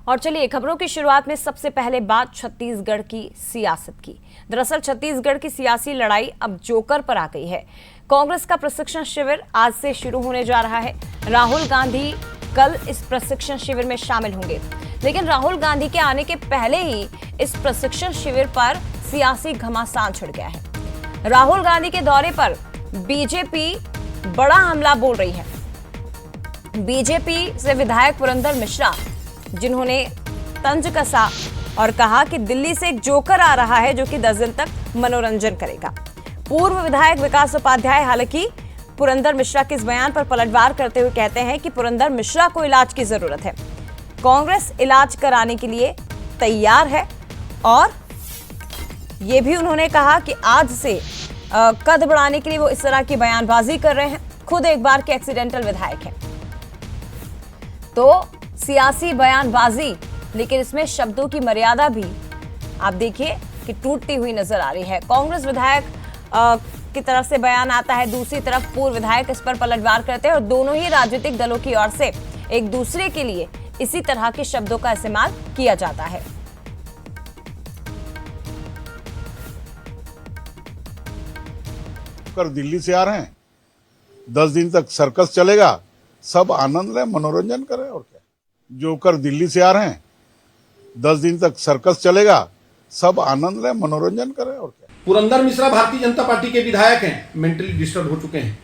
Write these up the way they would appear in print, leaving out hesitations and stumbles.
और चलिए खबरों की शुरुआत में सबसे पहले बात छत्तीसगढ़ की सियासत की। दरअसल छत्तीसगढ़ की सियासी लड़ाई अब जोकर पर आ गई है। कांग्रेस का प्रशिक्षण शिविर आज से शुरू होने जा रहा है। राहुल गांधी कल इस प्रशिक्षण शिविर में शामिल होंगे, लेकिन राहुल गांधी के आने के पहले ही इस प्रशिक्षण शिविर पर सियासी घमासान छिड़ गया है। राहुल गांधी के दौरे पर बीजेपी बड़ा हमला बोल रही है। बीजेपी से विधायक पुरंदर मिश्रा, जिन्होंने तंज कसा और कहा कि दिल्ली से एक जोकर आ रहा है जो कि 10 दिन तक मनोरंजन करेगा। पूर्व विधायक विकास उपाध्याय हालांकि पुरंदर मिश्रा के इस बयान पर पलटवार करते हुए कहते हैं कि पुरंदर मिश्रा को इलाज की जरूरत है। कांग्रेस इलाज कराने के लिए तैयार है और यह भी उन्होंने कहा कि आज से कद बढ़ाने के लिए वो इस तरह की बयानबाजी कर रहे हैं। खुद एक बार के एक्सीडेंटल विधायक हैं, तो सियासी बयानबाजी, लेकिन इसमें शब्दों की मर्यादा भी आप देखिए कि टूटती हुई नजर आ रही है। कांग्रेस विधायक की तरफ से बयान आता है, दूसरी तरफ पूर्व विधायक इस पर पलटवार करते हैं और दोनों ही राजनीतिक दलों की ओर से एक दूसरे के लिए इसी तरह के शब्दों का इस्तेमाल किया जाता है। कर दिल्ली से आ रहे हैं, 10 दिन तक सर्कस चलेगा, सब आनंद लें, मनोरंजन करें। और क्या, जो कर दिल्ली से आ रहे हैं, 10 दिन तक सर्कस चलेगा, सब आनंद लें, मनोरंजन करें। और क्या, पुरंदर मिश्रा भारतीय जनता पार्टी के विधायक हैं, मेंटली डिस्टर्ब हो चुके हैं,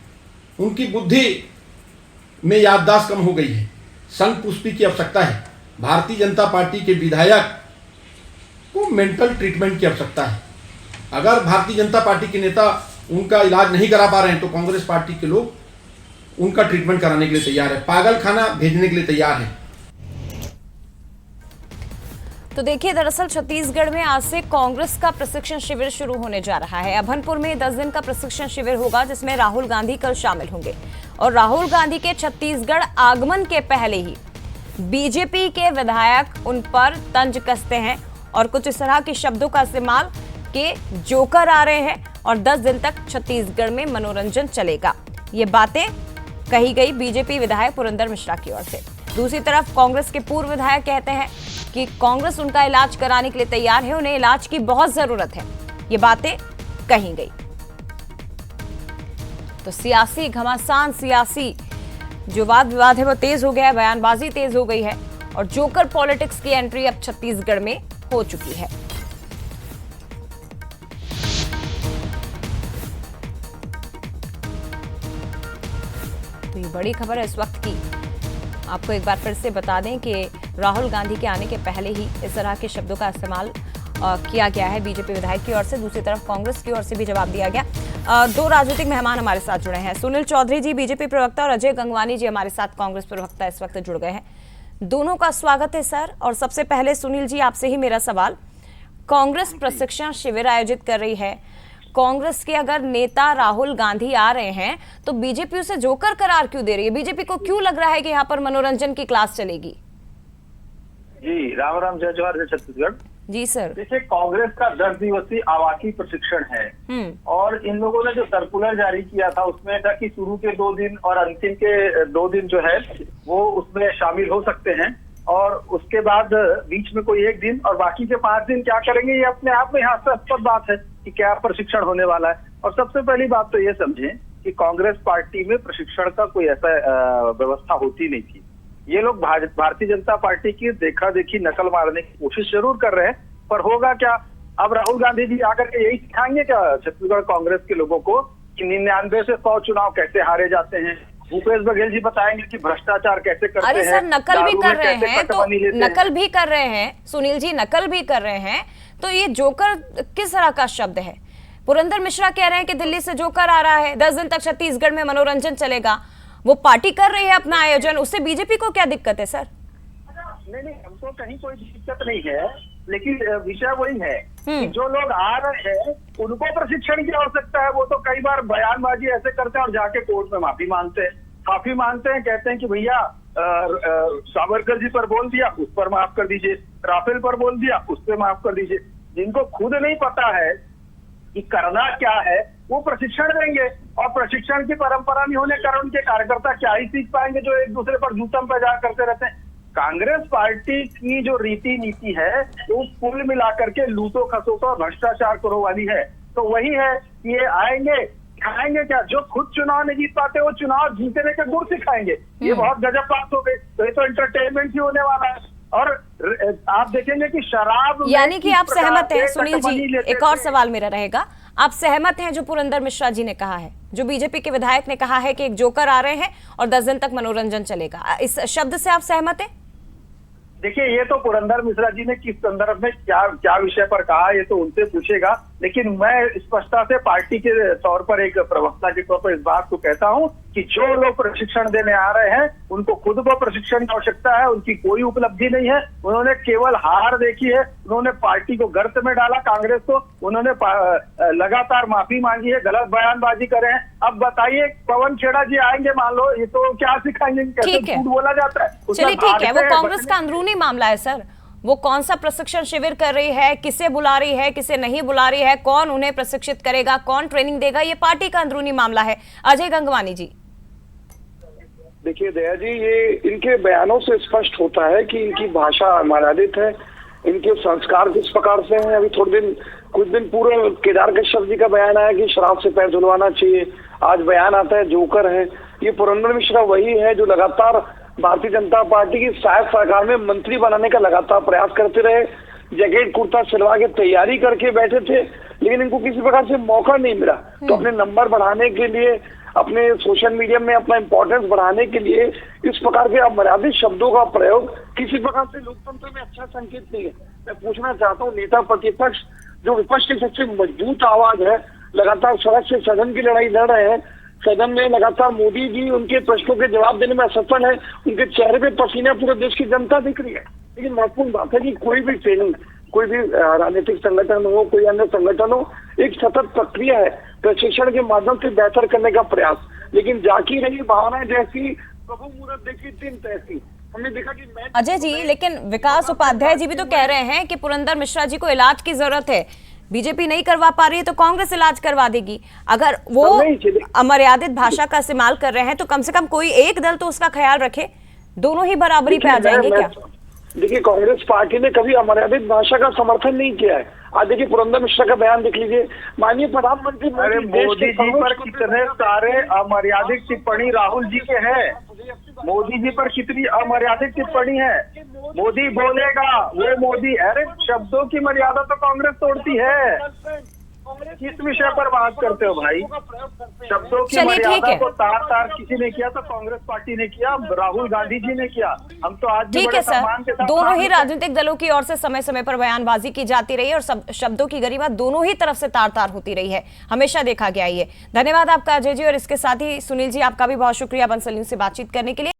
उनकी बुद्धि में याददाश्त कम हो गई है, संघ पुष्टि की आवश्यकता है। भारतीय जनता पार्टी के विधायक को मेंटल ट्रीटमेंट की आवश्यकता है। अगर भारतीय जनता पार्टी के नेता उनका इलाज नहीं करा पा रहे हैं तो कांग्रेस पार्टी के लोग उनका ट्रीटमेंट कराने के लिए तैयार है, पागल खाना भेजने के लिए तैयार है। तो देखिए, दरअसल छत्तीसगढ़ में आज से कांग्रेस का प्रशिक्षण शिविर शुरू होने जा रहा है। अभनपुर में 10 दिन का प्रशिक्षण शिविर होगा, जिसमें राहुल गांधी कल शामिल होंगे और राहुल गांधी के छत्तीसगढ़ आगमन के पहले ही बीजेपी के विधायक उन पर तंज कसते हैं और कुछ इस तरह के शब्दों का इस्तेमाल के जोकर आ रहे हैं और 10 दिन तक छत्तीसगढ़ में मनोरंजन चलेगा। ये बातें कही गई बीजेपी विधायक पुरंदर मिश्रा की ओर से। दूसरी तरफ कांग्रेस के पूर्व विधायक कहते हैं कि कांग्रेस उनका इलाज कराने के लिए तैयार है, उन्हें इलाज की बहुत जरूरत है। ये बातें कही गई। तो सियासी घमासान, सियासी जो वाद विवाद है वो तेज हो गया है, बयानबाजी तेज हो गई है और जोकर पॉलिटिक्स की एंट्री अब छत्तीसगढ़ में हो चुकी है। तो ये बड़ी खबर है इस वक्त की। आपको एक बार फिर से बता दें कि राहुल गांधी के आने के पहले ही इस तरह के शब्दों का इस्तेमाल किया गया है बीजेपी विधायक की ओर से। दूसरी तरफ कांग्रेस की ओर से भी जवाब दिया गया। दो राजनीतिक मेहमान हमारे साथ जुड़े हैं, सुनील चौधरी जी बीजेपी प्रवक्ता और अजय गंगवानी जी हमारे साथ कांग्रेस प्रवक्ता इस वक्त जुड़ गए हैं। दोनों का स्वागत है सर। और सबसे पहले सुनील जी, आपसे ही मेरा सवाल, कांग्रेस प्रशिक्षण शिविर आयोजित कर रही है, कांग्रेस के अगर नेता राहुल गांधी आ रहे हैं तो बीजेपी उसे जोकर करार क्यों दे रही है? बीजेपी को क्यों लग रहा है कि यहाँ पर मनोरंजन की क्लास चलेगी? जी राम राम, जय जवाहर, जय छत्तीसगढ़। जी सर। देखिए, कांग्रेस का 10 दिवसीय आवासीय प्रशिक्षण है और इन लोगों ने जो सर्कुलर जारी किया था उसमें था कि शुरू के 2 दिन और अंतिम के 2 दिन जो है वो उसमें शामिल हो सकते हैं और उसके बाद बीच में कोई 1 दिन और बाकी के 5 दिन क्या करेंगे, ये अपने आप में हास्यास्पद बात है कि क्या प्रशिक्षण होने वाला है। और सबसे पहली बात तो ये समझें कि कांग्रेस पार्टी में प्रशिक्षण का कोई ऐसा व्यवस्था होती नहीं थी। ये लोग भारतीय जनता पार्टी की देखा देखी नकल मारने की कोशिश जरूर कर रहे हैं, पर होगा क्या? अब राहुल गांधी जी आकर के यही सिखाएंगे क्या छत्तीसगढ़ कांग्रेस के लोगों को कि 99 से 100 चुनाव कैसे हारे जाते हैं? भूपेश बघेल जी बताएंगे कि भ्रष्टाचार कैसे करते हैं। अरे सर, नकल भी कर रहे हैं तो नकल भी कर रहे हैं सुनील जी, नकल भी कर रहे हैं, तो ये जोकर किस तरह का शब्द है? पुरंदर मिश्रा कह रहे हैं कि दिल्ली से जोकर आ रहा है, 10 दिन तक छत्तीसगढ़ में मनोरंजन चलेगा, वो पार्टी कर रही है अपना आयोजन, उससे बीजेपी को क्या दिक्कत है सर? नहीं, हमको कहीं कोई दिक्कत नहीं है, लेकिन विषय वही है कि जो लोग आ रहे हैं उनको प्रशिक्षण की आवश्यकता है। वो तो कई बार बयानबाजी ऐसे करते हैं और जाके कोर्ट में माफी मांगते हैं, कहते हैं कि भैया सावरकर जी पर बोल दिया, उस पर माफ कर दीजिए, राफेल पर बोल दिया, उस पर माफ कर दीजिए। जिनको खुद नहीं पता है कि करना क्या है वो प्रशिक्षण देंगे और प्रशिक्षण की परंपरा नहीं होने कारण उनके कार्यकर्ता क्या ही सीख पाएंगे जो एक दूसरे पर जूतम पैदा करते रहते हैं। कांग्रेस पार्टी की जो रीति नीति है वो कुल मिलाकर के लूटो खसोटो और भ्रष्टाचार करो वाली है। तो वही है कि ये आएंगे खाएंगे क्या, जो खुद चुनाव नहीं जीत पाते वो चुनाव जीतने के गुर सिखाएंगे। ये बहुत गजब बात हो गई। तो ये तो एंटरटेनमेंट ही होने वाला है। और आप देखेंगे कि शराब, यानी कि आप सहमत हैं सुनील जी, एक और सवाल मेरा रहेगा, आप सहमत हैं जो पुरंदर मिश्रा जी ने कहा है, जो बीजेपी के विधायक ने कहा है कि एक जोकर आ रहे हैं और 10 दिन तक मनोरंजन चलेगा, इस शब्द से आप सहमत हैं? देखिए, ये तो पुरंदर मिश्रा जी ने किस संदर्भ में क्या विषय पर कहा ये तो उनसे पूछेगा, लेकिन मैं स्पष्टता से पार्टी के तौर पर एक प्रवक्ता के तौर पर इस बात को कहता हूं कि जो लोग प्रशिक्षण देने आ रहे हैं उनको खुद को प्रशिक्षण की आवश्यकता है। उनकी कोई उपलब्धि नहीं है, उन्होंने केवल हार देखी है, उन्होंने पार्टी को गर्त में डाला, कांग्रेस को, उन्होंने लगातार माफी मांगी है, गलत बयानबाजी करे हैं। अब बताइए, पवन खेड़ा जी आएंगे मान लो, ये तो क्या सिखाएंगे, कैसे झूठ बोला जाता है। चलिए ठीक है, वो कांग्रेस का अंदरूनी मामला है सर, वो कौन सा प्रशिक्षण शिविर कर रही है, किसे बुला रही है, किसे नहीं बुला रही है, कौन उन्हें प्रशिक्षित करेगा, कौन ट्रेनिंग देगा, ये पार्टी का अंदरूनी मामला है। अजय गंगवानी जी। देखिए दया जी, ये इनके बयानों से स्पष्ट होता है कि इनकी भाषा अमर्यादित है, इनके संस्कार किस प्रकार से हैं। अभी कुछ दिन पूर्व केदार कश्यप जी का बयान आया कि शराब से पैर धुलवाना चाहिए, आज बयान आता है जोकर है। ये पुरंदर मिश्रा वही है जो लगातार भारतीय जनता पार्टी की शायद सरकार में मंत्री बनाने का लगातार प्रयास करते रहे, जैकेट कुर्ता सिलवा के तैयारी करके बैठे थे, लेकिन इनको किसी प्रकार से मौका नहीं मिला। तो अपने नंबर बढ़ाने के लिए, अपने सोशल मीडिया में अपना इंपॉर्टेंस बढ़ाने के लिए इस प्रकार के अमर्यादित शब्दों का प्रयोग किसी प्रकार से लोकतंत्र में अच्छा संकेत नहीं है। मैं पूछना चाहता हूँ, नेता प्रतिपक्ष जो विपक्ष की सबसे मजबूत आवाज है, लगातार सड़क से सदन की लड़ाई लड़ रहे हैं, सदन में लगातार मोदी जी उनके प्रश्नों के जवाब देने में असफल है, उनके चेहरे पे पसीना पूरे देश की जनता दिख रही है। लेकिन महत्वपूर्ण बात है कि कोई भी ट्रेनिंग, कोई भी राजनीतिक संगठन हो, कोई अन्य संगठन हो, एक सतत प्रक्रिया है प्रशिक्षण के माध्यम से बेहतर करने का प्रयास। लेकिन जाकी रही भावनाएं जैसी, प्रभु मुहूर्त देखी दिन तैसी, हमने देखा कि अजय जी, लेकिन विकास उपाध्याय जी भी तो कह रहे हैं कि पुरंदर मिश्रा जी को इलाज की जरूरत है, बीजेपी नहीं करवा पा रही है तो कांग्रेस इलाज करवा देगी। अगर वो अमर्यादित भाषा का इस्तेमाल कर रहे हैं तो कम से कम कोई एक दल तो उसका ख्याल रखे, दोनों ही बराबरी पे आ जाएंगे क्या? देखिए, कांग्रेस पार्टी ने कभी अमर्यादित भाषा का समर्थन नहीं किया है। आज देखिए पुरंदर मिश्रा का बयान देख लीजिए, माननीय प्रधानमंत्री मोदी जी पर कितने सारे अमर्यादित टिप्पणी राहुल जी के हैं, मोदी जी पर कितनी अमर्यादित टिप्पणी है। मोदी बोलेगा वो मोदी, अरे शब्दों की मर्यादा तो कांग्रेस तोड़ती है। किस विषय पर बात करते हो भाई? शब्दों की मर्यादा को तार किसी ने किया तो कांग्रेस पार्टी ने किया, राहुल गांधी जी ने किया। हम तो आज भी बड़े सम्मान के साथ, दोनों ही राजनीतिक दलों की ओर से समय समय पर बयानबाजी की जाती रही है और शब्दों की गरिमा दोनों ही तरफ से तार होती रही है, हमेशा देखा गया ये। धन्यवाद आपका अजय जी, और इसके साथ ही सुनील जी आपका भी बहुत शुक्रिया बंसल न्यूज से बातचीत करने के लिए।